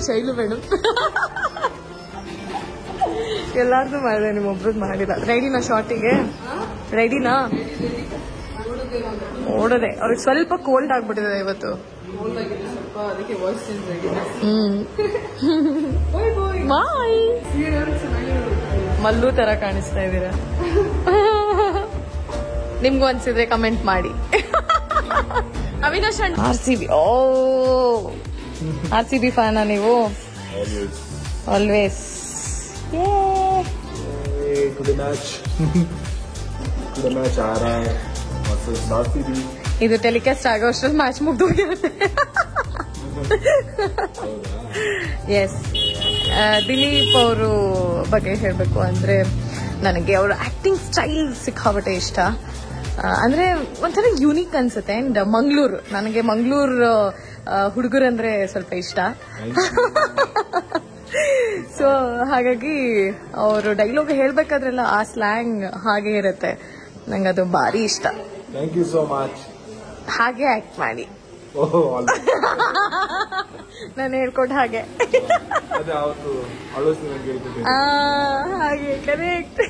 Shailu madam ಎಲ್ಲಾರ್ದು ಮಾಡಿದೆ, ನಿಮ್ಮೊಬ್ರದ್ದು ಮಾಡಿಲ್ಲ. ರೆಡಿನಾ ಶಾರ್ಟಿಗೆ? ರೆಡಿನಾ? ಓಡದೆ. ಅವ್ರಿಗೆ ಸ್ವಲ್ಪ ಕೋಲ್ಡ್ ಆಗ್ಬಿಟ್ಟಿದೆ ಇವತ್ತು. ಬಾಯ್. ಮಲ್ಲು ತರ ಕಾಣಿಸ್ತಾ ಇದ್ದೀರಾ. ನಿಮ್ಗೂ ಅನ್ಸಿದ್ರೆ ಕಮೆಂಟ್ ಮಾಡಿ. ಅವಿನಾಶ್ ಅಣ್ಣ RCB. ಓ RCB ಫ್ಯಾನಾ ನೀವು? ಆಲ್ವೇಸ್. ಇದು ಟೆಲಿಕಾಸ್ಟ್ ಆಗೋ ಅಷ್ಟ್ರಲ್ಲಿ ಮ್ಯಾಚ್ ಮುಗ್ದೋಗಿರುತ್ತೆ. ಎಸ್. ದಿಲೀಪ್ ಅವರು ಬಗ್ಗೆ ಹೇಳಬೇಕು ಅಂದ್ರೆ ನನಗೆ ಅವರ ಆಕ್ಟಿಂಗ್ ಸ್ಟೈಲ್ ಸಿಕ್ಕಾಬಟ್ಟೆ ಇಷ್ಟ. ಅಂದ್ರೆ ಒಂಥರ ಯೂನಿಕ್ ಅನ್ಸುತ್ತೆ. ಅಂಡ್ ಮಂಗಳೂರು, ನನಗೆ ಮಂಗಳೂರು ಹುಡುಗರಂದ್ರೆ ಸ್ವಲ್ಪ ಇಷ್ಟ. ಸೊ ಹಾಗಾಗಿ ಅವರು ಡೈಲಾಗ್ ಹೇಳ್ಬೇಕಾದ್ರೆಲ್ಲ ಆ ಸ್ಲ್ಯಾಂಗ್ ಹಾಗೆ ಇರುತ್ತೆ. ನಂಗೆ ಅದು ಭಾರಿ ಇಷ್ಟ. Thank you so much. ಹಾಗೆ ಆಕ್ಟ್ ಮಾಡಿ. ನಾನು ಹೇಳ್ಕೊಟ್ಟು ಹಾಗೆ ಹಾಗೆ ಕರೆಕ್ಟ್.